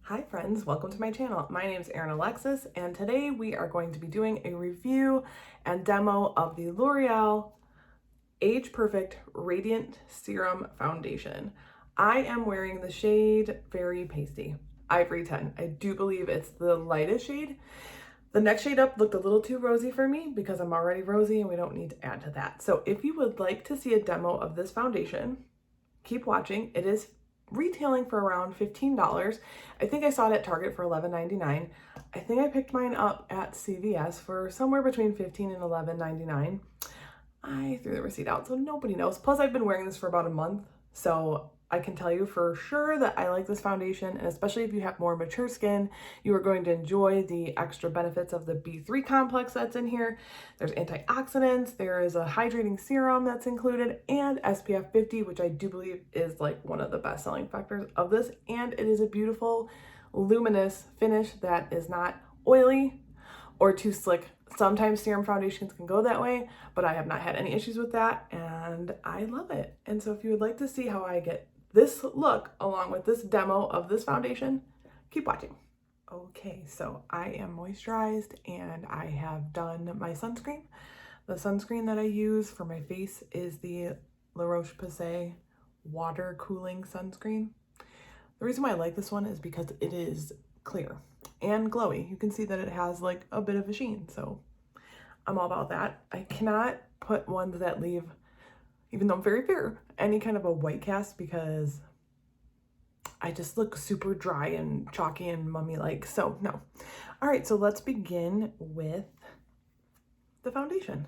Hi friends, welcome to my channel. My name is Erin Alexis and today we are going to be doing a review and demo of the L'Oreal Age Perfect Radiant Serum Foundation. I am wearing the shade Very Pasty, Ivory 10. I do believe it's the lightest shade. The next shade up looked a little too rosy for me because I'm already rosy and we don't need to add to that. So if you would like to see a demo of this foundation, keep watching. It is retailing for around $15. I think I saw it at Target for $11.99. I think I picked mine up at CVS for somewhere between $15 and $11.99. I threw the receipt out, so nobody knows. Plus, I've been wearing this for about a month, so I can tell you for sure that I like this foundation, and especially if you have more mature skin, you are going to enjoy the extra benefits of the B3 complex that's in here. There's antioxidants, there is a hydrating serum that's included, and SPF 50, which I do believe is like one of the best selling factors of this, and it is a beautiful, luminous finish that is not oily or too slick. Sometimes serum foundations can go that way, but I have not had any issues with that and I love it. And so if you would like to see how I get this look along with this demo of this foundation, keep watching. Okay, so I am moisturized and I have done my sunscreen. The sunscreen that I use for my face is the La Roche-Posay water cooling sunscreen. The reason why I like this one is because it is clear and glowy. You can see that it has like a bit of a sheen, so I'm all about that. I cannot put ones that leave, even though I'm very fair, any kind of a white cast because I just look super dry and chalky and mummy-like, so no. All right, so let's begin with the foundation.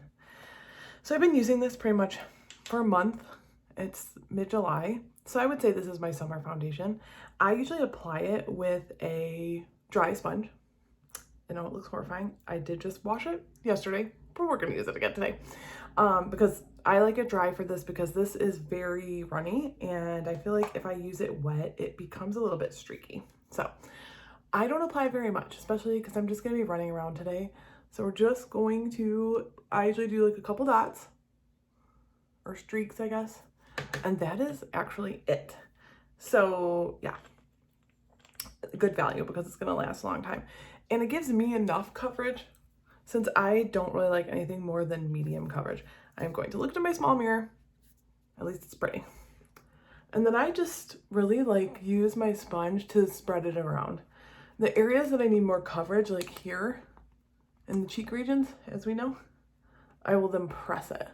So I've been using this pretty much for a month. It's mid-July, so I would say this is my summer foundation. I usually apply it with a dry sponge. I know it looks horrifying. I did just wash it yesterday, but we're gonna use it again today because I like it dry for this because this is very runny and I feel like if I use it wet, it becomes a little bit streaky. So I don't apply very much, especially because I'm just gonna be running around today. So we're just going to, I usually do like a couple dots or streaks, I guess. And that is actually it. So yeah, good value because it's gonna last a long time. And it gives me enough coverage since I don't really like anything more than medium coverage. I'm going to look into my small mirror, at least it's pretty. And then I just really like use my sponge to spread it around. The areas that I need more coverage, like here in the cheek regions, as we know, I will then press it.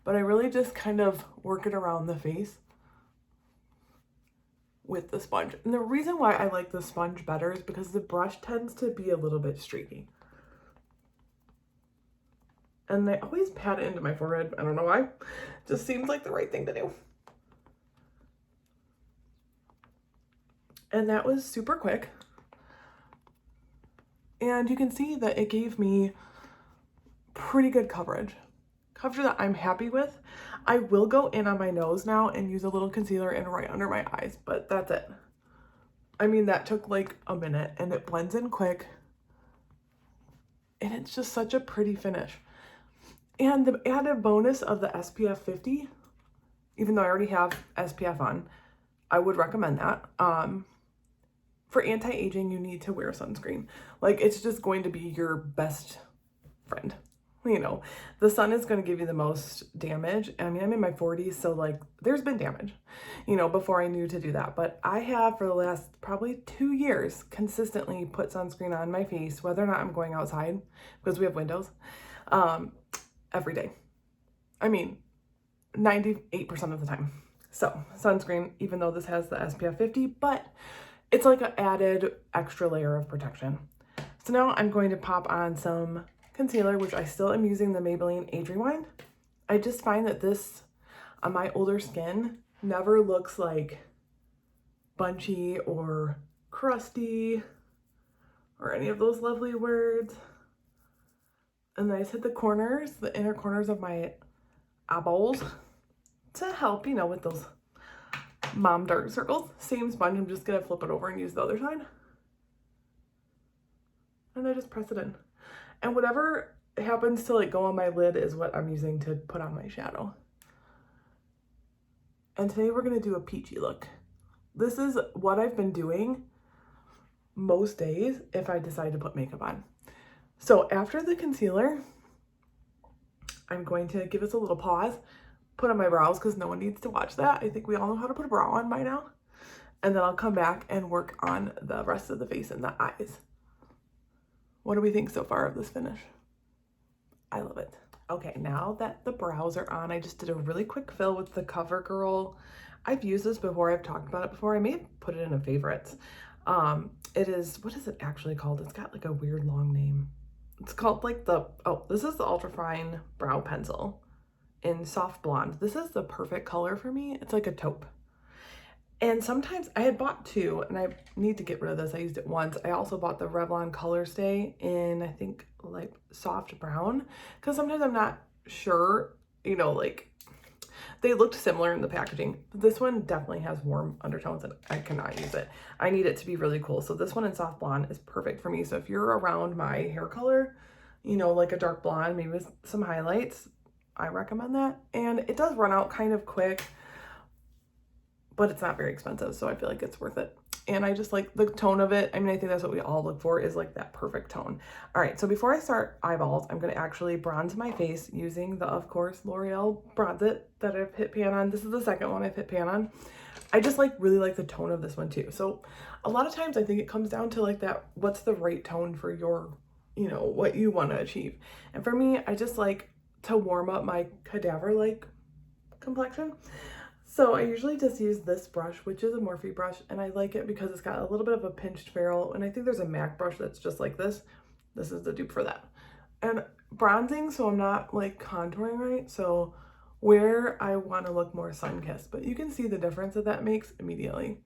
But I really just kind of work it around the face with the sponge. And the reason why I like the sponge better is because the brush tends to be a little bit streaky. And I always pat it into my forehead. I don't know why. It just seems like the right thing to do. And that was super quick. And you can see that it gave me pretty good coverage. Coverage that I'm happy with. I will go in on my nose now and use a little concealer and right under my eyes, but that's it. I mean, that took like a minute and it blends in quick. And it's just such a pretty finish. And the added bonus of the SPF 50, even though I already have SPF on, I would recommend that. For anti-aging, you need to wear sunscreen. Like, it's just going to be your best friend. You know, the sun is going to give you the most damage. I mean, I'm in my 40s, so like there's been damage, you know, before I knew to do that. But I have for the last probably 2 years consistently put sunscreen on my face, whether or not I'm going outside because we have windows, every day. I mean, 98% of the time. So sunscreen, even though this has the SPF 50, but it's like an added extra layer of protection. So now I'm going to pop on some concealer, which I still am using the Maybelline Age Rewind. I just find that this, on my older skin, never looks like bunchy or crusty or any of those lovely words. And then I just hit the corners, the inner corners of my eyeballs to help, you know, with those mom dark circles. Same sponge, I'm just gonna flip it over and use the other side. And I just press it in. And whatever happens to like go on my lid is what I'm using to put on my shadow. And today we're gonna do a peachy look. This is what I've been doing most days if I decide to put makeup on. So after the concealer, I'm going to give us a little pause, put on my brows because no one needs to watch that. I think we all know how to put a brow on by now. And then I'll come back and work on the rest of the face and the eyes. What do we think so far of this finish? I love it. Okay, now that the brows are on, I just did a really quick fill with the CoverGirl. I've used this before, I've talked about it before. I may have put it in a favorites. It is, what is it actually called? It's got like a weird long name. It's called like this is the Ultra Fine Brow Pencil in Soft Blonde. This is the perfect color for me. It's like a taupe. And sometimes I had bought two, and I need to get rid of this. I used it once. I also bought the Revlon Color Stay in, I think, like soft brown, because sometimes I'm not sure, you know, like they looked similar in the packaging. This one definitely has warm undertones and I cannot use it. I need it to be really cool. So this one in soft blonde is perfect for me. So if you're around my hair color, you know, like a dark blonde, maybe with some highlights, I recommend that. And it does run out kind of quick, but it's not very expensive, so I feel like it's worth it. And I just like the tone of it. I mean, I think that's what we all look for, is like that perfect tone. All right, so before I start eyeballs, I'm gonna actually bronze my face using the, of course, L'Oreal Bronze It that I've hit pan on. This is the second one I've hit pan on. I just like really like the tone of this one too. So a lot of times I think it comes down to like that, what's the right tone for your, you know, what you wanna achieve. And for me, I just like to warm up my cadaver-like complexion. So I usually just use this brush, which is a Morphe brush, and I like it because it's got a little bit of a pinched ferrule, and I think there's a MAC brush that's just like this. This is the dupe for that. And bronzing, so I'm not like contouring right, so where I want to look more sun-kissed, but you can see the difference that that makes immediately.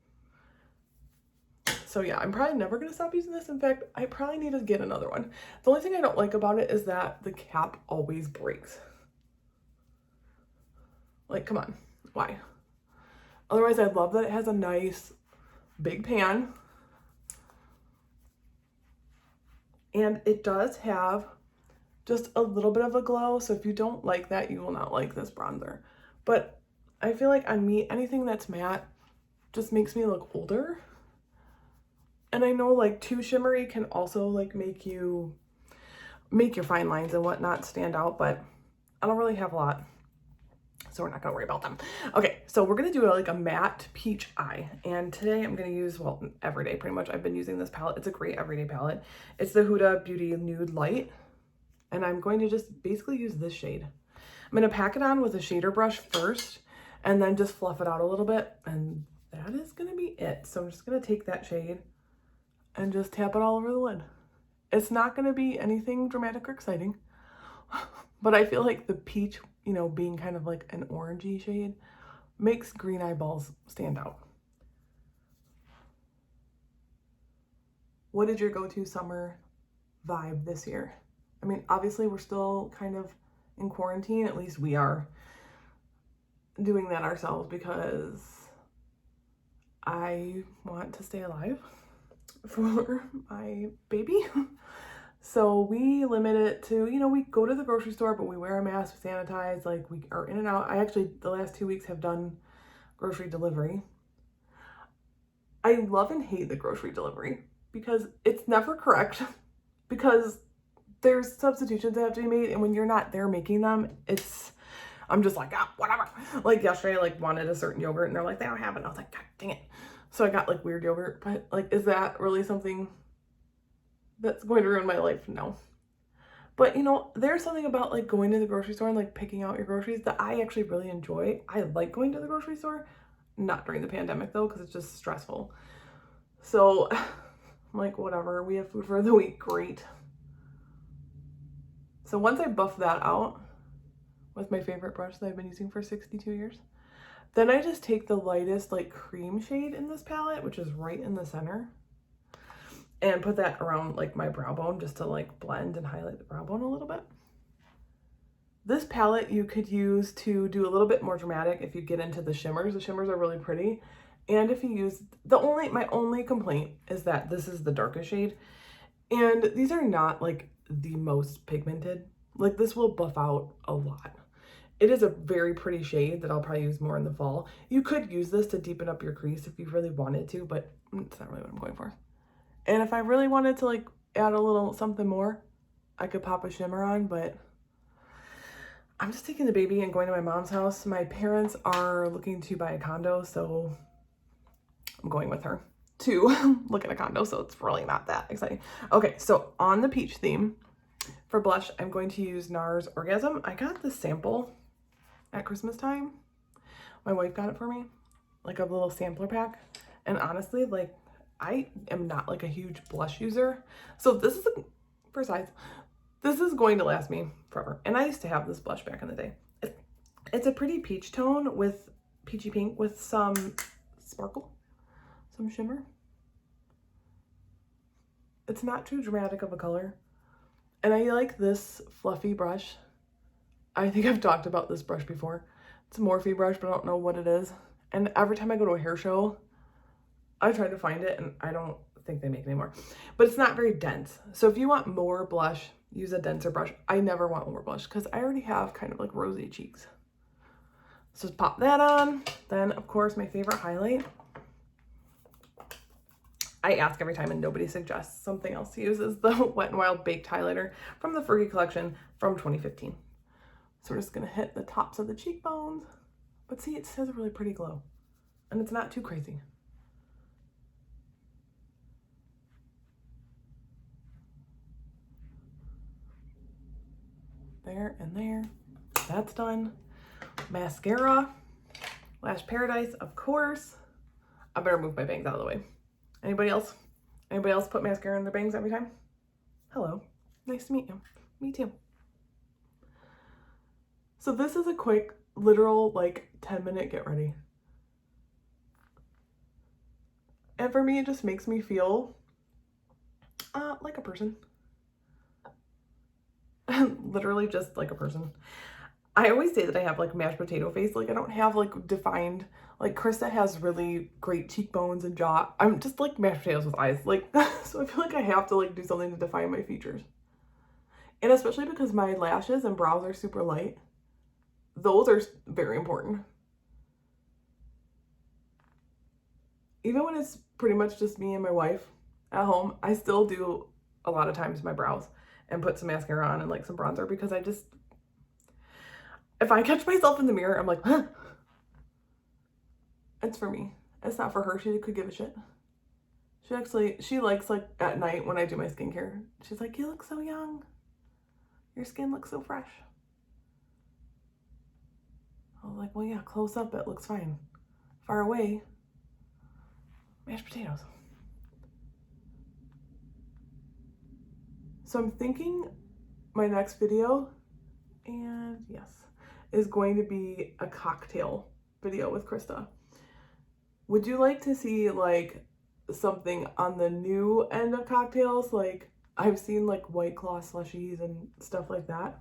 So yeah, I'm probably never going to stop using this. In fact, I probably need to get another one. The only thing I don't like about it is that the cap always breaks. Like, come on, why? Otherwise, I love that it has a nice big pan. And it does have just a little bit of a glow. So if you don't like that, you will not like this bronzer. But I feel like on me, anything that's matte just makes me look older. And I know like too shimmery can also like make your fine lines and whatnot stand out, but I don't really have a lot, so we're not gonna worry about them. Okay, so we're gonna do like a matte peach eye. And today I'm gonna use, well, every day pretty much, I've been using this palette. It's a great everyday palette. It's the Huda Beauty Nude Light. And I'm going to just basically use this shade. I'm gonna pack it on with a shader brush first, and then just fluff it out a little bit. And that is gonna be it. So I'm just gonna take that shade and just tap it all over the lid. It's not gonna be anything dramatic or exciting, but I feel like the peach, you know, being kind of like an orangey shade, makes green eyeballs stand out. What is your go-to summer vibe this year? I mean, obviously we're still kind of in quarantine, at least we are doing that ourselves because I want to stay alive for my baby. So we limit it to, you know, we go to the grocery store, but we wear a mask, we sanitize, like we are in and out. I actually, the last 2 weeks have done grocery delivery. I love and hate the grocery delivery because it's never correct, because there's substitutions that have to be made, and when you're not there making them, I'm just like, whatever. Like yesterday, I like wanted a certain yogurt and they're like, they don't have it. And I was like, God dang it. So I got like weird yogurt, but like, is that really something that's going to ruin my life? No. But you know, there's something about like going to the grocery store and like picking out your groceries that I actually really enjoy. I like going to the grocery store, not during the pandemic though, because it's just stressful. So I'm like, whatever, we have food for the week, great. So once I buff that out with my favorite brush that I've been using for 62 years, then I just take the lightest like cream shade in this palette, which is right in the center, and put that around like my brow bone just to like blend and highlight the brow bone a little bit. This palette you could use to do a little bit more dramatic if you get into the shimmers. The shimmers are really pretty. And if you use, my only complaint is that this is the darkest shade. And these are not like the most pigmented. Like this will buff out a lot. It is a very pretty shade that I'll probably use more in the fall. You could use this to deepen up your crease if you really wanted to, but it's not really what I'm going for. And if I really wanted to like add a little something more, I could pop a shimmer on, but I'm just taking the baby and going to my mom's house. My parents are looking to buy a condo, so I'm going with her to look at a condo, so it's really not that exciting. Okay, so on the peach theme, for blush, I'm going to use NARS Orgasm. I got the sample at Christmas time. My wife got it for me, like a little sampler pack. And honestly, like, I am not like a huge blush user. So this is, for size, this is going to last me forever. And I used to have this blush back in the day. It's a pretty peach tone with peachy pink with some sparkle, some shimmer. It's not too dramatic of a color. And I like this fluffy brush. I think I've talked about this brush before. It's a Morphe brush, but I don't know what it is. And every time I go to a hair show, I try to find it and I don't think they make it anymore. But it's not very dense. So if you want more blush, use a denser brush. I never want more blush because I already have kind of like rosy cheeks. So just pop that on. Then of course my favorite highlight. I ask every time and nobody suggests something else to use, is the Wet n Wild Baked Highlighter from the Fergie collection from 2015. So we're just gonna hit the tops of the cheekbones. But see, it has a really pretty glow and it's not too crazy. There and there, that's done. Mascara, Lash Paradise, of course. I better move my bangs out of the way. Anybody else? Anybody else put mascara in their bangs every time? Hello, nice to meet you. Me too. So this is a quick, literal, like 10-minute get ready. And for me, it just makes me feel like a person. Literally just like a person. I always say that I have like mashed potato face. Like I don't have like defined, like Krista has really great cheekbones and jaw. I'm just like mashed potatoes with eyes. Like, so I feel like I have to like do something to define my features. And especially because my lashes and brows are super light. Those are very important. Even when it's pretty much just me and my wife at home, I still do a lot of times my brows and put some mascara on and like some bronzer because I just, if I catch myself in the mirror, I'm like, huh. It's for me. It's not for her. She could give a shit. She likes like at night when I do my skincare. She's like, you look so young. Your skin looks so fresh. I was like, well, yeah, close up, it looks fine. Far away, mashed potatoes. So I'm thinking my next video, and yes, is going to be a cocktail video with Krista. Would you like to see like something on the new end of cocktails? Like I've seen like White Claw slushies and stuff like that.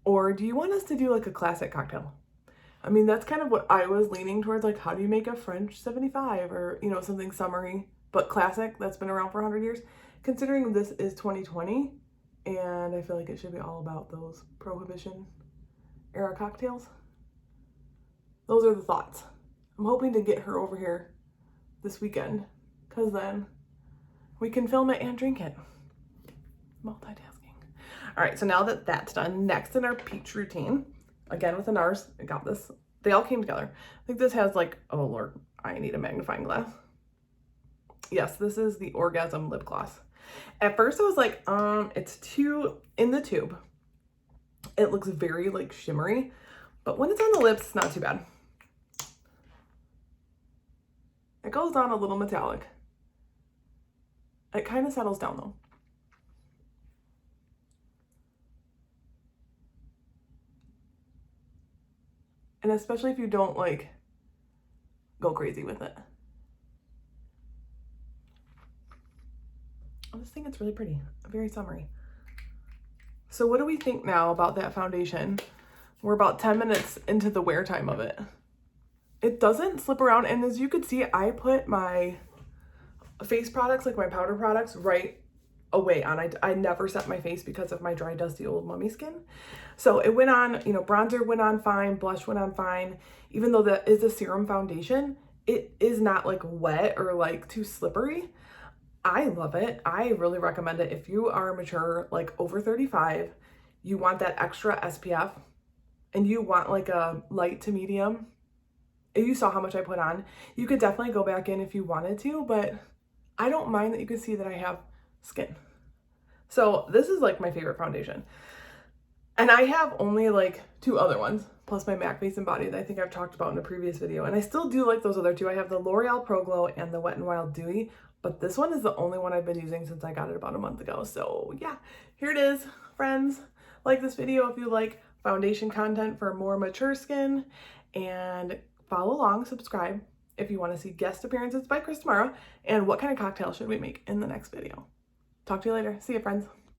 Or do you want us to do like a classic cocktail? I mean, that's kind of what I was leaning towards. Like, how do you make a French 75 or, you know, something summery, but classic that's been around for 100 years? Considering this is 2020, and I feel like it should be all about those Prohibition era cocktails. Those are the thoughts. I'm hoping to get her over here this weekend because then we can film it and drink it. Multitasking. All right, so now that that's done, next in our peach routine, again with the NARS, I got this. They all came together. I think this has like, oh Lord, I need a magnifying glass. Yes, this is the Orgasm lip gloss. At first I was like, it's too, in the tube, it looks very like shimmery, but when it's on the lips, it's not too bad. It goes on a little metallic. It kind of settles down though. And especially if you don't like go crazy with it. I just think it's really pretty, very summery. So what do we think now about that foundation? We're about 10 minutes into the wear time of it. It doesn't slip around, and as you could see, I put my face products, like my powder products, right away on. I never set my face because of my dry, dusty old mummy skin. So it went on, you know, bronzer went on fine, blush went on fine. Even though that is a serum foundation, it is not like wet or like too slippery. I love it. I really recommend it. If you are mature, like over 35, you want that extra SPF and you want like a light to medium, you saw how much I put on. You could definitely go back in if you wanted to, but I don't mind that you can see that I have skin. So this is like my favorite foundation. And I have only like 2 other ones, plus my MAC Face and Body that I think I've talked about in a previous video. And I still do like those other 2. I have the L'Oreal Pro Glow and the Wet n Wild Dewy, but this one is the only one I've been using since I got it about a month ago. So yeah, here it is, friends. Like this video if you like foundation content for more mature skin, and follow along, subscribe if you want to see guest appearances by Chris tomorrow, and what kind of cocktail should we make in the next video. Talk to you later. See you, friends.